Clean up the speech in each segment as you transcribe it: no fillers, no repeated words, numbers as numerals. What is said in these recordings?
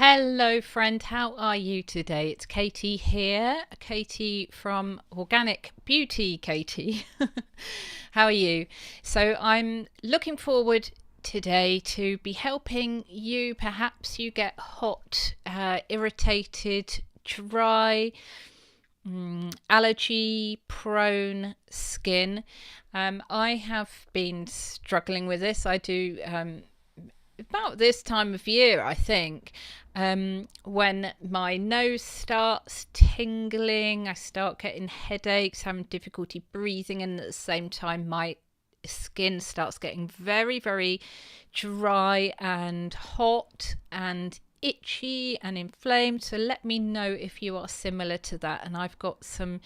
Hello friend, how are you today? It's Katie here, Katie from Organic Beauty Katie. How are you? So I'm looking forward today to be helping you. Perhaps you get hot, irritated, dry, allergy prone skin. I have been struggling with this. I do about this time of year, I think, when my nose starts tingling, I start getting headaches, having difficulty breathing, and at the same time my skin starts getting very, very dry and hot and itchy and inflamed. So let me know if you are similar to that, and I've got some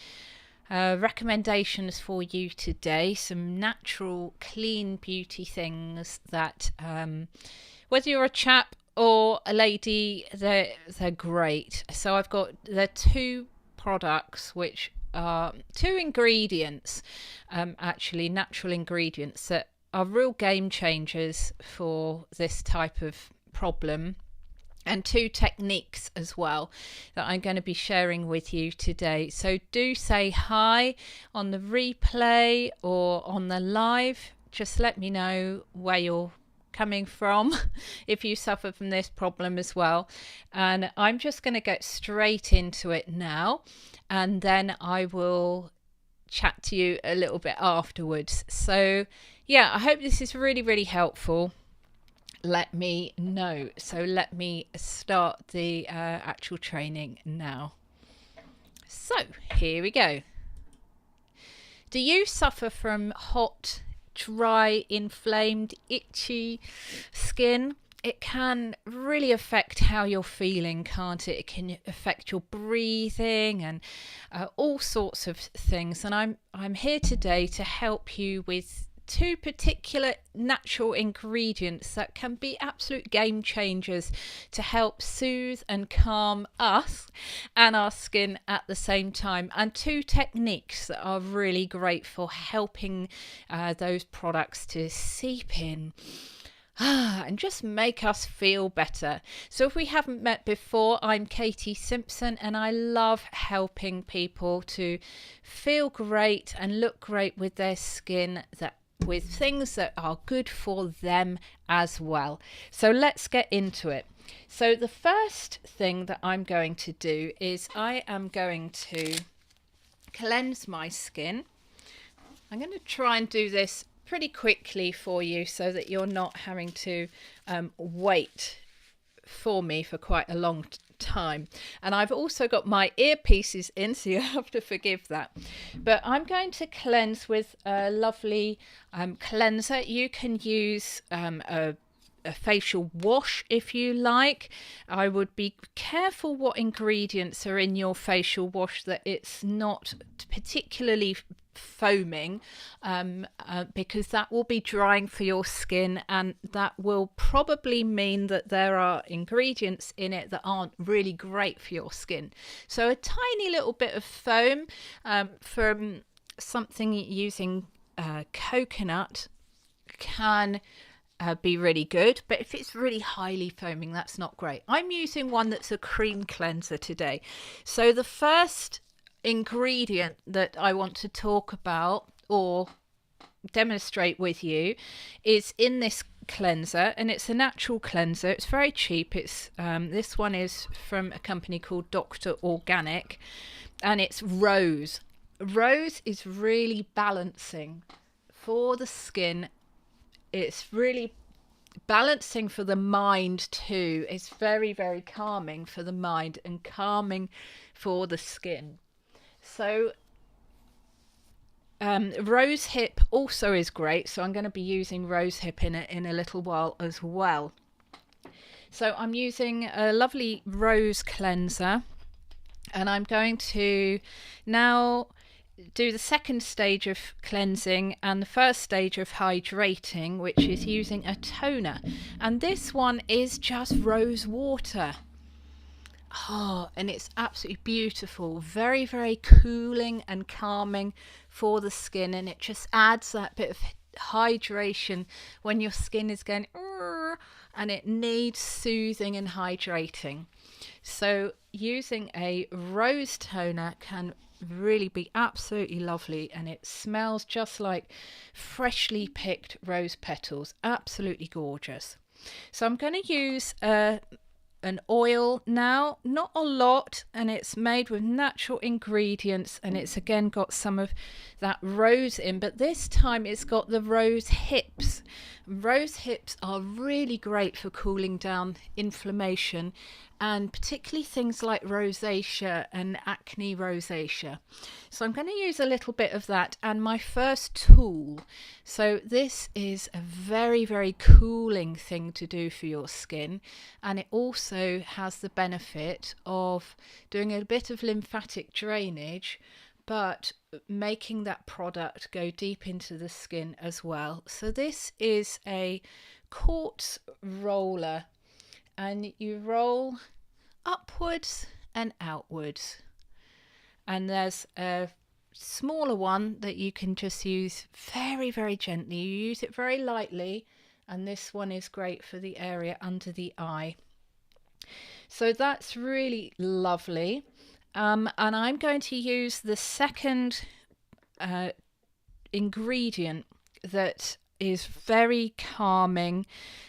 recommendations for you today, some natural clean beauty things that whether you're a chap or a lady, they're great. So I've got the two products which are two ingredients, actually natural ingredients that are real game changers for this type of problem, and two techniques as well that I'm going to be sharing with you today. So do say hi on the replay or on the live. Just let me know where you're coming from if you suffer from this problem as well. And I'm just going to get straight into it now, and then I will chat to you a little bit afterwards. So yeah, I hope this is really, really helpful. Let me know. So let me start the actual training now. So here we go. Do you suffer from hot, dry, inflamed, itchy skin? It can really affect how you're feeling, can't it? It can affect your breathing and all sorts of things. And I'm here today to help you with two particular natural ingredients that can be absolute game changers to help soothe and calm us and our skin at the same time, and two techniques that are really great for helping those products to seep in and just make us feel better. So if we haven't met before, I'm Katie Simpson, and I love helping people to feel great and look great with their skin, that with things that are good for them as well. So let's get into it. So the first thing that I'm going to do is I am going to cleanse my skin. I'm going to try and do this pretty quickly for you so that you're not having to wait for me for quite a long time. And I've also got my earpieces in, so you have to forgive that. But I'm going to cleanse with a lovely cleanser. You can use a facial wash if you like. I would be careful what ingredients are in your facial wash, that it's not particularly foaming, because that will be drying for your skin, and that will probably mean that there are ingredients in it that aren't really great for your skin. So a tiny little bit of foam from something using coconut can be really good, but if it's really highly foaming, that's not great. I'm using one that's a cream cleanser today. So the first ingredient that I want to talk about or demonstrate with you is in this cleanser, and it's a natural cleanser. It's very cheap. It's this one is from a company called Dr. Organic, and it's rose. Rose is really balancing for the skin. It's really balancing for the mind too. It's very, very calming for the mind and calming for the skin. So rosehip also is great, so I'm going to be using rosehip in a little while as well. So I'm using a lovely rose cleanser, and I'm going to now do the second stage of cleansing and the first stage of hydrating, which is using a toner, and this one is just rose water. Oh, and it's absolutely beautiful, very, very cooling and calming for the skin, and it just adds that bit of hydration when your skin is going and it needs soothing and hydrating. So using a rose toner can really be absolutely lovely, and it smells just like freshly picked rose petals. Absolutely gorgeous. So I'm going to use an oil now, not a lot, and it's made with natural ingredients, and it's again got some of that rose in, but this time it's got the rose hips. Rose hips are really great for cooling down inflammation, and particularly things like rosacea and acne rosacea. So I'm going to use a little bit of that, and my first tool. So this is a very, very cooling thing to do for your skin, and it also has the benefit of doing a bit of lymphatic drainage, but making that product go deep into the skin as well. So this is a quartz roller, and you roll upwards and outwards, and there's a smaller one that you can just use very, very gently. You use it very lightly, and this one is great for the area under the eye. So that's really lovely. And I'm going to use the second ingredient that is very calming,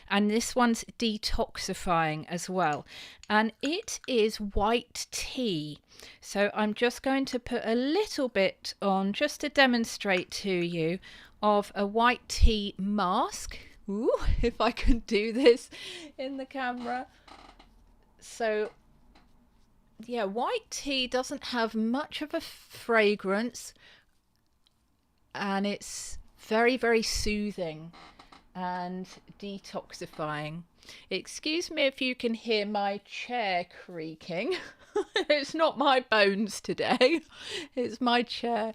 and this one's detoxifying as well, and it is white tea. So I'm just going to put a little bit on just to demonstrate to you of a white tea mask. Ooh, if I can do this in the camera. So yeah, white tea doesn't have much of a fragrance, and it's very, very soothing and detoxifying. Excuse me if you can hear my chair creaking. It's not my bones today, it's my chair.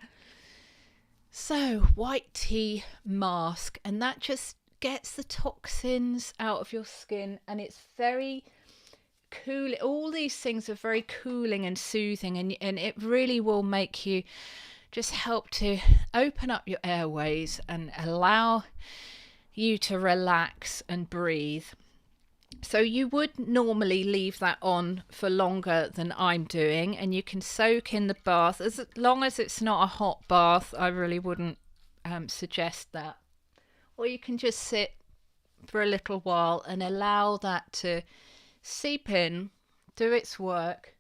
So white tea mask, and that just gets the toxins out of your skin, and it's very cool. All these things are very cooling and soothing, and it really will make you just help to open up your airways and allow you to relax and breathe. So you would normally leave that on for longer than I'm doing, and you can soak in the bath. As long as it's not a hot bath, I really wouldn't suggest that. Or you can just sit for a little while and allow that to seep in, do its work,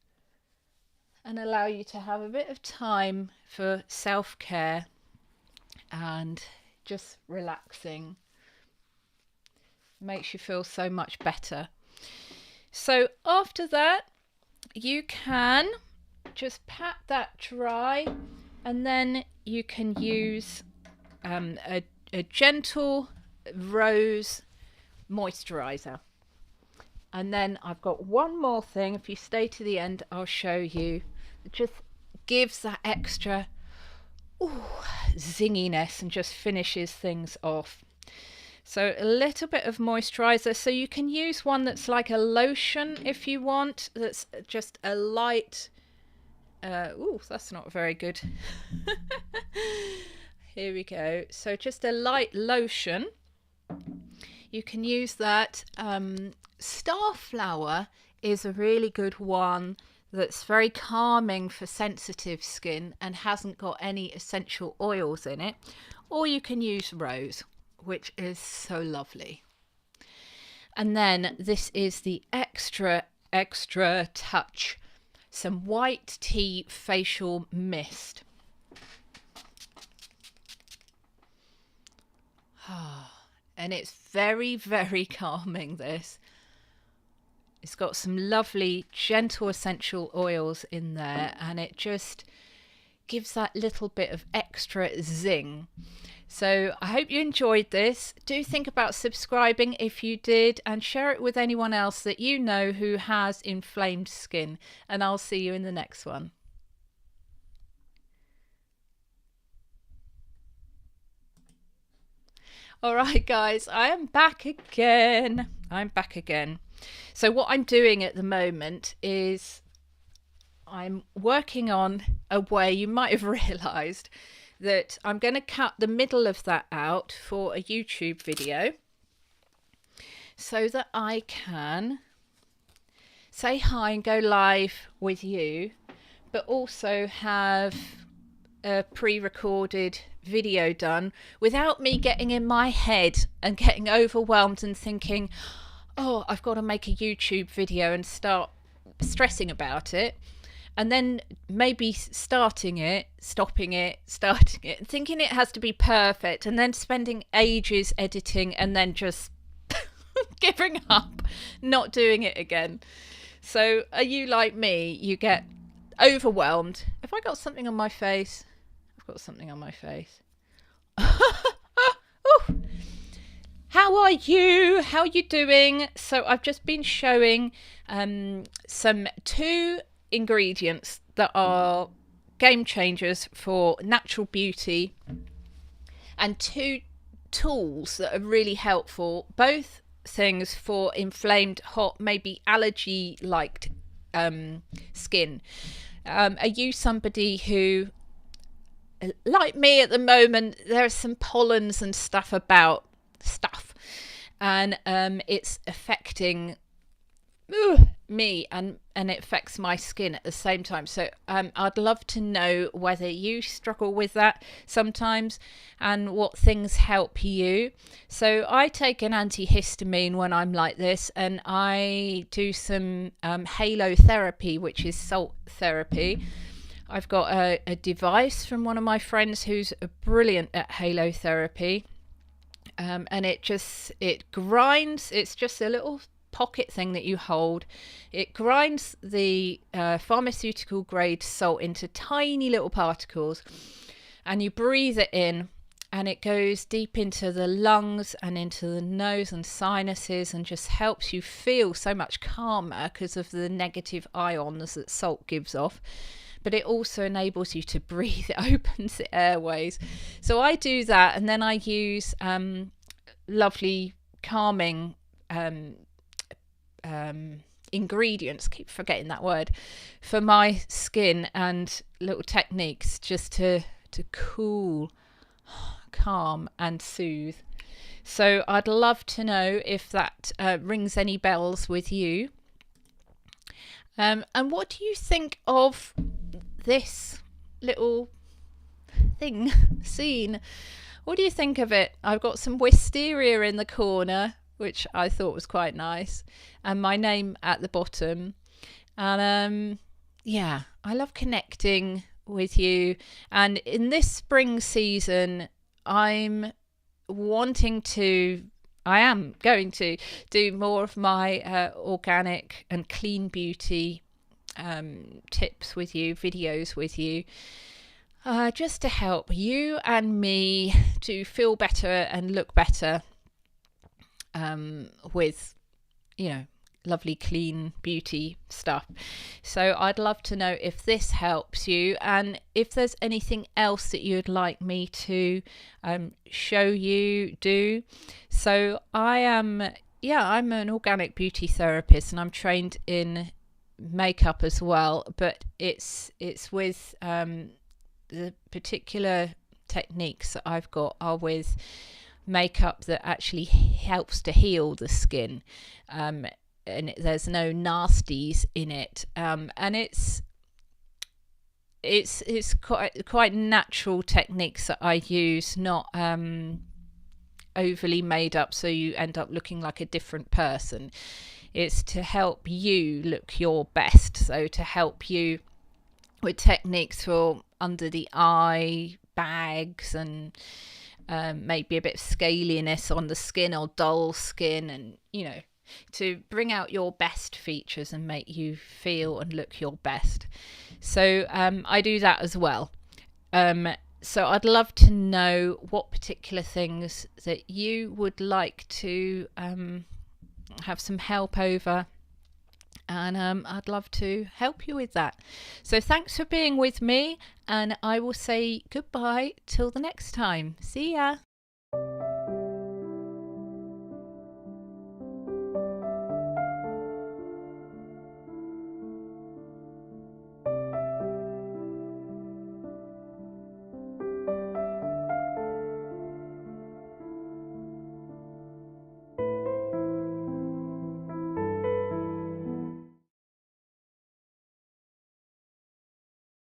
and allow you to have a bit of time for self-care and just relaxing. Makes you feel so much better. So after that, you can just pat that dry, and then you can use a gentle rose moisturiser. And then I've got one more thing. If you stay to the end, I'll show you. It just gives that extra zinginess and just finishes things off. So a little bit of moisturiser. So you can use one that's like a lotion if you want. That's just a light. That's not very good. Here we go. So just a light lotion. You can use that. Starflower is a really good one that's very calming for sensitive skin and hasn't got any essential oils in it. Or you can use rose, which is so lovely. And then this is the extra touch, some white tea facial mist. And it's very, very calming, this. It's got some lovely gentle essential oils in there, and it just gives that little bit of extra zing. So I hope you enjoyed this. Do think about subscribing if you did, and share it with anyone else that you know who has inflamed skin. And I'll see you in the next one. All right, guys, I am back again. So what I'm doing at the moment is I'm working on a way, you might have realised, that I'm going to cut the middle of that out for a YouTube video. so that I can say hi and go live with you, but also have a pre-recorded video done without me getting in my head and getting overwhelmed and thinking, oh, I've got to make a YouTube video, and start stressing about it, and then maybe starting it, stopping it, starting it, thinking it has to be perfect, and then spending ages editing and then just giving up, not doing it again. So are you like me? You get overwhelmed. Have I got something on my face? I've got something on my face. How are you? How are you doing? So I've just been showing some 2 ingredients that are game changers for natural beauty, and 2 tools that are really helpful, both things for inflamed, hot, maybe allergy like skin. Are you somebody who, like me at the moment, there are some pollens and stuff about and it's affecting me, and it affects my skin at the same time. So I'd love to know whether you struggle with that sometimes and what things help you. So I take an antihistamine when I'm like this, and I do some halotherapy, which is salt therapy. I've got a device from one of my friends who's brilliant at halotherapy. And it grinds. It's just a little pocket thing that you hold. It grinds the pharmaceutical grade salt into tiny little particles, and you breathe it in, and it goes deep into the lungs and into the nose and sinuses, and just helps you feel so much calmer because of the negative ions that salt gives off. But it also enables you to breathe. It opens the airways. So I do that, and then I use lovely calming ingredients, keep forgetting that word, for my skin, and little techniques just to cool, calm and soothe. So I'd love to know if that rings any bells with you. And what do you think of this little thing scene? What do you think of it? I've got some wisteria in the corner, which I thought was quite nice, and my name at the bottom. And yeah, I love connecting with you. And in this spring season, I am going to do more of my organic and clean beauty tips with you, videos with you, just to help you and me to feel better and look better with, lovely clean beauty stuff. So I'd love to know if this helps you, and if there's anything else that you'd like me to show you do. So I'm an organic beauty therapist, and I'm trained in makeup as well, but it's with the particular techniques that I've got are with makeup that actually helps to heal the skin, and there's no nasties in it, and it's quite natural techniques that I use, not overly made up so you end up looking like a different person. It's to help you look your best, so to help you with techniques for under the eye bags, and maybe a bit of scaliness on the skin or dull skin, and to bring out your best features and make you feel and look your best. So I do that as well. So I'd love to know what particular things that you would like to have some help over, and I'd love to help you with that. So thanks for being with me, and I will say goodbye till the next time. See ya.